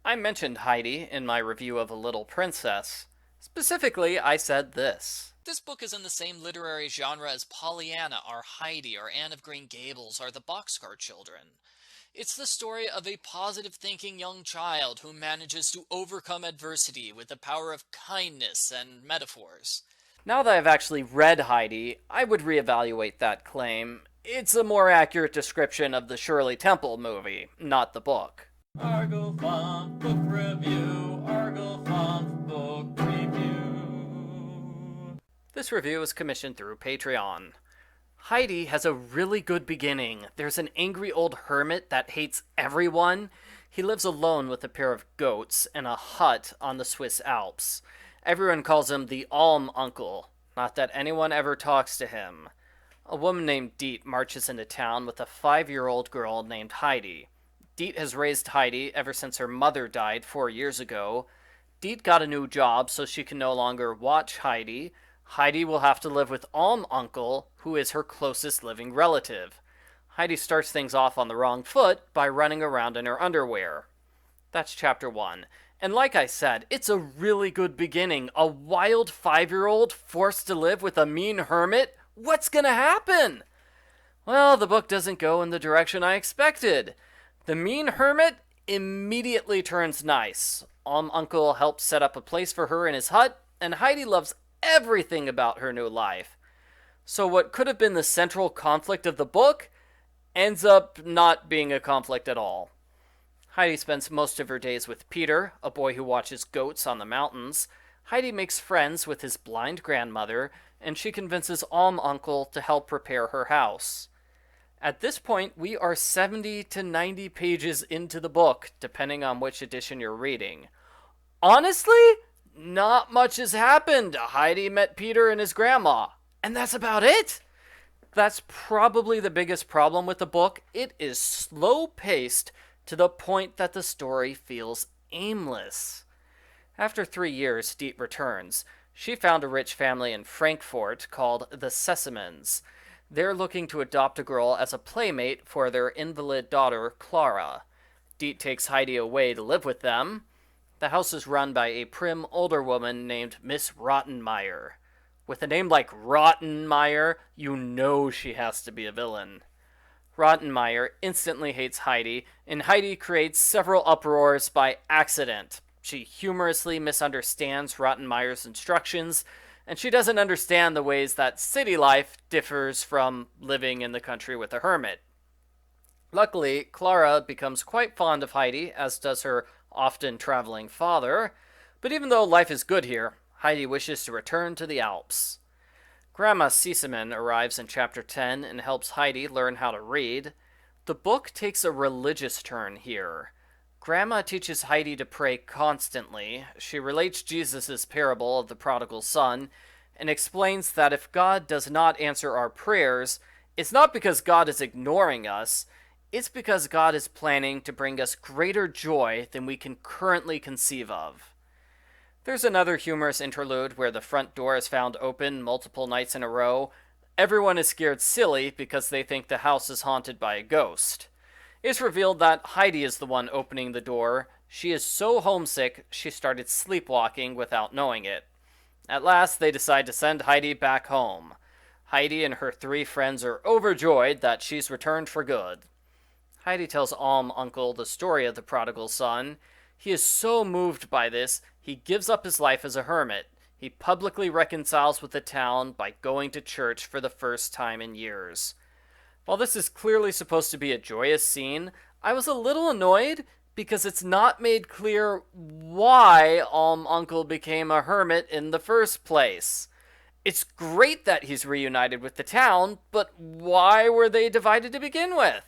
I mentioned Heidi in my review of A Little Princess. Specifically, I said this. This book is in the same literary genre as Pollyanna or Heidi or Anne of Green Gables or the Boxcar Children. It's the story of a positive thinking young child who manages to overcome adversity with the power of kindness and metaphors. Now that I've actually read Heidi, I would reevaluate that claim. It's a more accurate description of the Shirley Temple movie, not the book. Argle Fump Book Review, Argle Fump Book Review. This review is commissioned through Patreon. Heidi has a really good beginning. There's an angry old hermit that hates everyone. He lives alone with a pair of goats in a hut on the Swiss Alps. Everyone calls him the Alm Uncle, not that anyone ever talks to him. A woman named Deet marches into town with a 5-year-old girl named Heidi. Deet has raised Heidi ever since her mother died 4 years ago. Deet got a new job so she can no longer watch Heidi. Heidi will have to live with Alm Uncle, who is her closest living relative. Heidi starts things off on the wrong foot by running around in her underwear. That's chapter 1. And like I said, it's a really good beginning. A wild 5-year-old forced to live with a mean hermit? What's gonna happen? Well, the book doesn't go in the direction I expected. The mean hermit immediately turns nice. Uncle helps set up a place for her in his hut, and Heidi loves everything about her new life. So what could have been the central conflict of the book ends up not being a conflict at all. Heidi spends most of her days with Peter, a boy who watches goats on the mountains. Heidi makes friends with his blind grandmother, and she convinces Uncle to help repair her house. At this point, we are 70 to 90 pages into the book, depending on which edition you're reading. Honestly, not much has happened. Heidi met Peter and his grandma, and that's about it. That's probably the biggest problem with the book. It is slow-paced to the point that the story feels aimless. After 3 years, Deet returns. She found a rich family in Frankfort called the Sesamans. They're looking to adopt a girl as a playmate for their invalid daughter, Clara. Deet takes Heidi away to live with them. The house is run by a prim older woman named Miss Rottenmeier. With a name like Rottenmeier, you know she has to be a villain. Rottenmeier instantly hates Heidi, and Heidi creates several uproars by accident. She humorously misunderstands Rottenmeier's instructions, and she doesn't understand the ways that city life differs from living in the country with a hermit. Luckily, Clara becomes quite fond of Heidi, as does her often traveling father, but even though life is good here, Heidi wishes to return to the Alps. Grandma Sesaman arrives in chapter 10 and helps Heidi learn how to read. The book takes a religious turn here. Grandma teaches Heidi to pray constantly. She relates Jesus' parable of the prodigal son and explains that if God does not answer our prayers, it's not because God is ignoring us, it's because God is planning to bring us greater joy than we can currently conceive of. There's another humorous interlude where the front door is found open multiple nights in a row. Everyone is scared silly because they think the house is haunted by a ghost. It's revealed that Heidi is the one opening the door. She is so homesick, she started sleepwalking without knowing it. At last, they decide to send Heidi back home. Heidi and her 3 friends are overjoyed that she's returned for good. Heidi tells Uncle the story of the prodigal son. He is so moved by this, he gives up his life as a hermit. He publicly reconciles with the town by going to church for the first time in years. While this is clearly supposed to be a joyous scene, I was a little annoyed because it's not made clear why Uncle became a hermit in the first place. It's great that he's reunited with the town, but why were they divided to begin with?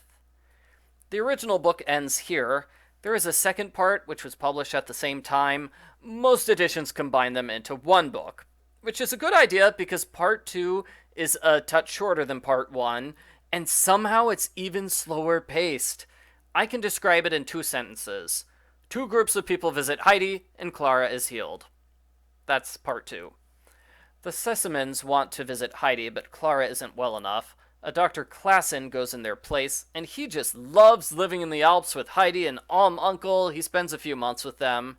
The original book ends here. There is a second part, which was published at the same time. Most editions combine them into one book, which is a good idea because part 2 is a touch shorter than part 1, and somehow it's even slower paced. I can describe it in 2 sentences. 2 groups of people visit Heidi, and Clara is healed. That's part 2. The Sesamans want to visit Heidi, but Clara isn't well enough. A Dr. Klassen goes in their place, and he just loves living in the Alps with Heidi and Uncle. He spends a few months with them.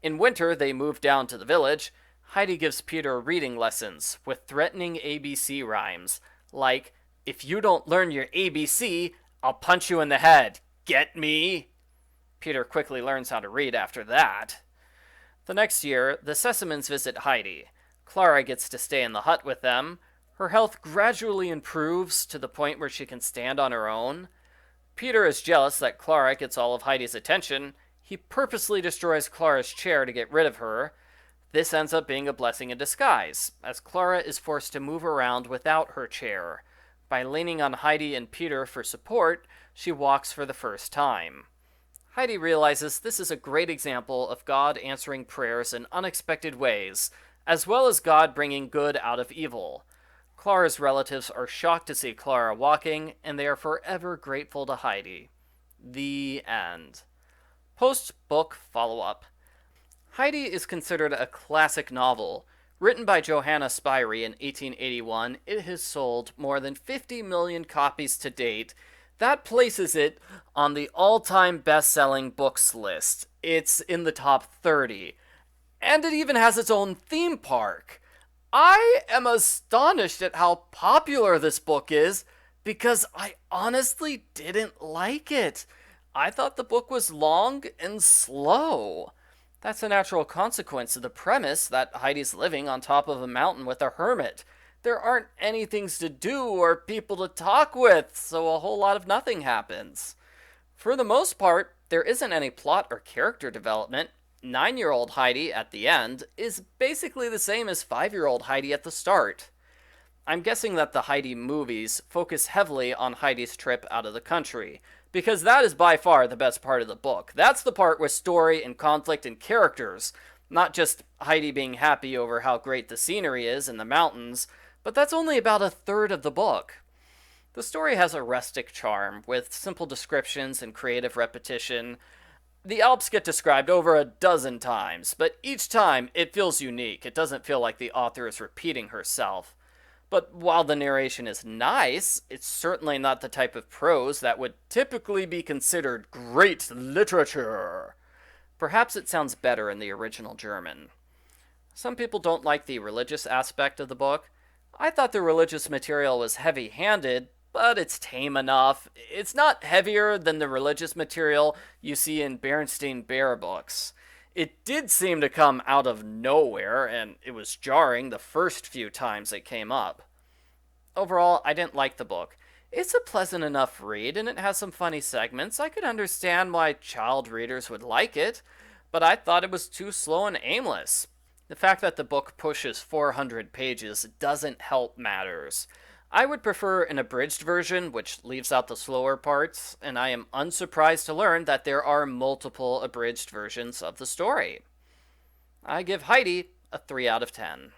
In winter, they move down to the village. Heidi gives Peter reading lessons with threatening ABC rhymes, like, "If you don't learn your ABC, I'll punch you in the head. Get me?" Peter quickly learns how to read after that. The next year, the Sessamans visit Heidi. Clara gets to stay in the hut with them. Her health gradually improves to the point where she can stand on her own. Peter is jealous that Clara gets all of Heidi's attention. He purposely destroys Clara's chair to get rid of her. This ends up being a blessing in disguise, as Clara is forced to move around without her chair. By leaning on Heidi and Peter for support, she walks for the first time. Heidi realizes this is a great example of God answering prayers in unexpected ways, as well as God bringing good out of evil. Clara's relatives are shocked to see Clara walking, and they are forever grateful to Heidi. The end. Post-book follow-up. Heidi is considered a classic novel. Written by Johanna Spyri in 1881, it has sold more than 50 million copies to date. That places it on the all-time best-selling books list. It's in the top 30. And it even has its own theme park. I am astonished at how popular this book is, because I honestly didn't like it. I thought the book was long and slow. That's a natural consequence of the premise that Heidi's living on top of a mountain with a hermit. There aren't any things to do or people to talk with, so a whole lot of nothing happens. For the most part, there isn't any plot or character development. 9-year-old Heidi at the end is basically the same as 5-year-old Heidi at the start. I'm guessing that the Heidi movies focus heavily on Heidi's trip out of the country, because that is by far the best part of the book. That's the part with story and conflict and characters, not just Heidi being happy over how great the scenery is in the mountains, but that's only about a third of the book. The story has a rustic charm, with simple descriptions and creative repetition. The Alps get described over a dozen times, but each time it feels unique. It doesn't feel like the author is repeating herself. But while the narration is nice, it's certainly not the type of prose that would typically be considered great literature. Perhaps it sounds better in the original German. Some people don't like the religious aspect of the book. I thought the religious material was heavy-handed, but it's tame enough. It's not heavier than the religious material you see in Berenstain Bear books. It did seem to come out of nowhere, and it was jarring the first few times it came up. Overall, I didn't like the book. It's a pleasant enough read, and it has some funny segments. I could understand why child readers would like it, but I thought it was too slow and aimless. The fact that the book pushes 400 pages doesn't help matters. I would prefer an abridged version, which leaves out the slower parts, and I am unsurprised to learn that there are multiple abridged versions of the story. I give Heidi a 3 out of 10.